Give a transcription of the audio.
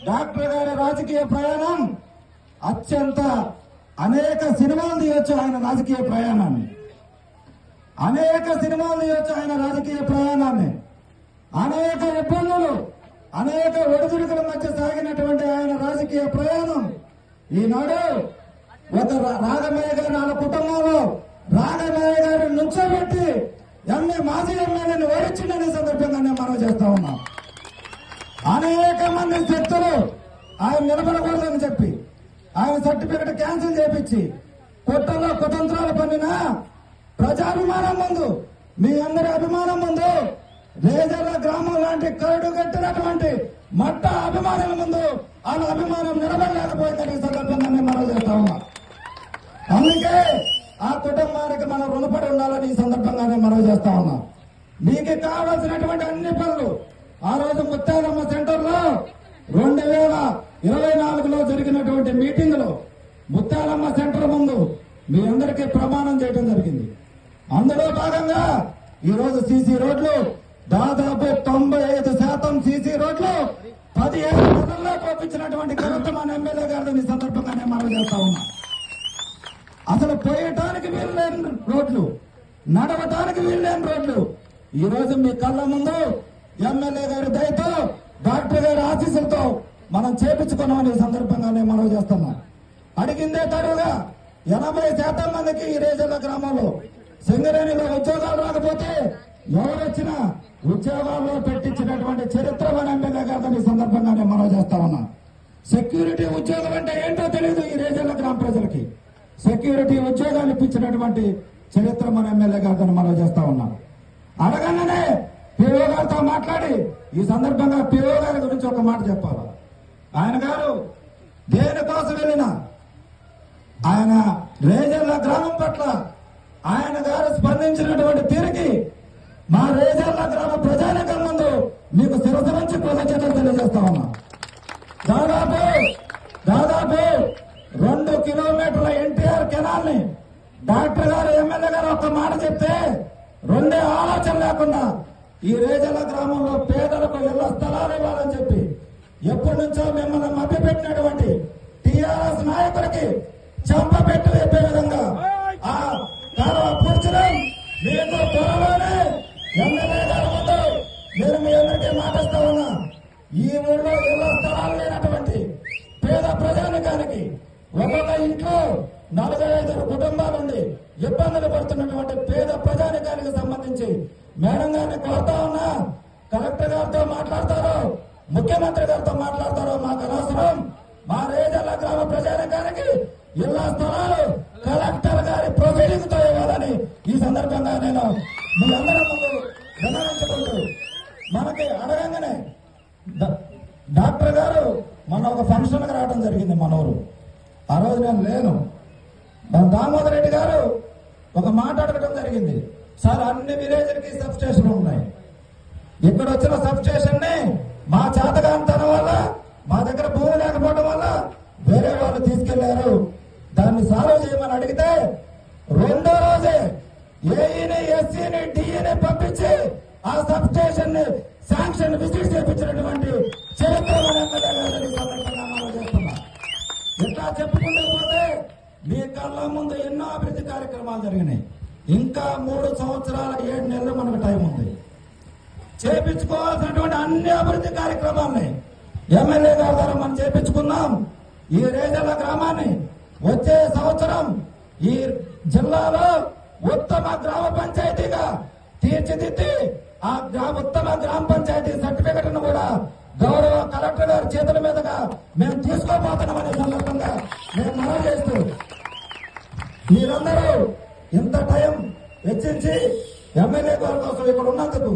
Doctor గారి రాజకీయ ప్రయాణం అత్యంత అనేక సినిమాలు తీయొచ్చు ఆయన రాజకీయ ప్రయాణాన్ని, అనేక సినిమాలు తీయొచ్చు ఆయన రాజకీయ ప్రయాణాన్ని. అనేక ఇబ్బందులు, అనేక ఒడిదుడుకుల మధ్య సాగినటువంటి ఆయన రాజకీయ ప్రయాణం ఈనాడు ఒక రాఘమయ్య గారి వాళ్ళ కుటుంబంలో రాఘమయ్య గారిని నుంచోబెట్టి మాజీ ఎమ్మెల్యేని ఓడించిందనే సందర్భంగా నేను మనం చేస్తా ఉన్నాం. అనేక మంది శక్తులు ఆయన నిలబడకూడదని చెప్పి ఆయన సర్టిఫికెట్ క్యాన్సిల్ చేపించి కుట్రలో కుతంత్రాలు పన్నిన ప్రజాభిమానం ముందు, మీ అందరి అభిమానం ముందు, రేజర్ల గ్రామం లాంటి కరడు కట్టినటువంటి మట్ట అభిమానుల ముందు వాళ్ళ అభిమానం నిలబడలేకపోయిందని ఈ సందర్భంగా నేను మనం చేస్తా ఉన్నా. అందుకే ఆ కుటుంబానికి మనం రుణపడి ఉండాలని ఈ సందర్భంగానే మనం చేస్తా ఉన్నాం. మీకు కావాల్సినటువంటి అన్ని పనులు ఆ రోజు ముత్యాలమ్మ సెంటర్ లో 2024లో జరిగినటువంటి మీటింగ్ లో ముత్యాలమ్మ సెంటర్ ముందు మీ అందరికీ ప్రమాణం చేయడం జరిగింది. అందులో భాగంగా ఈ రోజు సీసీ రోడ్లు దాదాపు 95% సీసీ రోడ్లు 17 నెలల్లో పంపించినటువంటి ఘనత మన ఎమ్మెల్యే గారిని సందర్భంగానే మనం చేస్తా ఉన్నాం. అసలు పోయటానికి వీల్లేని రోడ్లు, నడవటానికి వీల్లేని రోడ్లు ఈ రోజు మీ కళ్ళ ముందు ఎమ్మెల్యే గారి దయతో, డాక్టర్ గారి ఆశీస్సులతో మనం చేపించుకున్నామని సందర్భంగానే మనం చేస్తున్నాం. అడిగిందే తరువుగా 80% మందికి ఈ రేజర్ల గ్రామంలో సింగరేణిలో ఉద్యోగాలు రాకపోతే ఎవరొచ్చినా ఉద్యోగాల్లో పెట్టించినటువంటి చరిత్ర మన ఎమ్మెల్యే గారిని సందర్భంగానే మనం చేస్తా ఉన్నాం. సెక్యూరిటీ ఉద్యోగం అంటే ఏంటో తెలియదు ఈ రేజర్ల గ్రామ ప్రజలకి. సెక్యూరిటీ ఉద్యోగాలు ఇప్పించినటువంటి చరిత్ర మన ఎమ్మెల్యే గారిని మనం చేస్తా ఉన్నాం. అడగంగానే పిఓ గారితో మాట్లాడి ఈ సందర్భంగా పిఓ గారి గురించి ఒక మాట చెప్పాలి. ఆయన గారు దేనికోసం వెళ్ళినా ఆయన రేజర్ల గ్రామం పట్ల ఆయన గారు స్పందించినటువంటి తీరుకి మా రేజర్ల గ్రామ ప్రజానికం ముందు మీకు శిరస్సు నుంచి కృతజ్ఞతలు తెలియజేస్తా ఉన్నా. దాదాపు 2 కిలోమీటర్ల ఎన్టీఆర్ కెనాల్ ని డాక్టర్ గారు ఎమ్మెల్యే గారు ఒక మాట చెప్తే రెండే ఆలోచన లేకుండా ఈ రేజల గ్రామంలో పేదలకు ఇళ్ల స్థలాలు ఇవ్వాలని చెప్పి ఎప్పటి నుంచో మిమ్మల్ని మభ్యపెట్టినటువంటి టీఆర్ఎస్ నాయకులకి చెంపపెట్టు చెప్పే విధంగా ఆ కాలువ పూడ్చడం మీకు త్వరలోనే ఎమ్మెల్యే గారి ముందు నేను మీ అందరికీ మాటిస్తా ఉన్నా. ఈ ఊళ్ళో ఇళ్ల స్థలాలు లేనటువంటి పేద ప్రజానికానికి ఒక్కొక్క ఇంట్లో 45 కుటుంబాలుండి ఇబ్బందులు పడుతున్నటువంటి పేద ప్రజానికానికి సంబంధించి మేడం గారిని కోరుతా ఉన్నా. కలెక్టర్ గారితో మాట్లాడతారో, ముఖ్యమంత్రి గారితో మాట్లాడతారో మాకు అనవసరం. మా రేజర్ల గ్రామ ప్రజానికానికి ఇళ్ల స్థలాలు కలెక్టర్ గారి ప్రొసీడింగ్ తో ఇవ్వాలని ఈ సందర్భంగా నేను మీ అందరి ముందు విన్నవించుకుంటూ, మనకి అడగంగానే డాక్టర్ గారు మన ఒక ఫంక్షన్ కి రావడం జరిగింది మనూరు. ఆ రోజు నేను లేను. దామోదర్ రెడ్డి గారు ఒక మాట అడగడం జరిగింది. సార్ అన్ని విలేజ్లకి సబ్ స్టేషన్లు ఉన్నాయి, ఇక్కడ వచ్చిన సబ్ స్టేషన్ ని మా చేతగాంతనం వల్ల, మా దగ్గర భూమి లేకపోవడం వల్ల వేరే వాళ్ళు తీసుకెళ్లారు, దాన్ని సాల్వ్ చేయమని అడిగితే రెండో రోజే ఏఈని, ఎస్సీని, డిఈని పంపించి ఆ సబ్ స్టేషన్ ని శాంక్షన్ విజిట్ చేయించినటువంటి చరిత్ర మన ఎమ్మెల్యే గారిని సందర్భంగా మనం చేస్తున్నాం. ఇట్లా చెప్పుకుంటూ పోతే మీ కళ్ళ ముందు ఎన్నో అభివృద్ధి కార్యక్రమాలు జరిగినాయి. ఇంకా 3 సంవత్సరాల 7 నెలలు మనకు టైం ఉంది. చేపించుకోవాల్సినటువంటి అన్ని అభివృద్ధి కార్యక్రమాలని ఎమ్మెల్యే గారి ద్వారా మనం చేపించుకున్నాం. ఈ రేజర్ల గ్రామాన్ని వచ్చే సంవత్సరం ఈ జిల్లాలో ఉత్తమ గ్రామ పంచాయతీగా తీర్చిదిద్ది ఆ ఉత్తమ గ్రామ పంచాయతీ సర్టిఫికెట్ ను కూడా గౌరవ కలెక్టర్ గారి చేతుల మీదుగా మేము తీసుకోబోతున్నామనే సందర్భంగా మేము మనం చేస్తూ, మీరందరూ ఇంత టైం వెచ్చించి ఎమ్మెల్యే గారి కోసం ఇక్కడ ఉన్నందుకు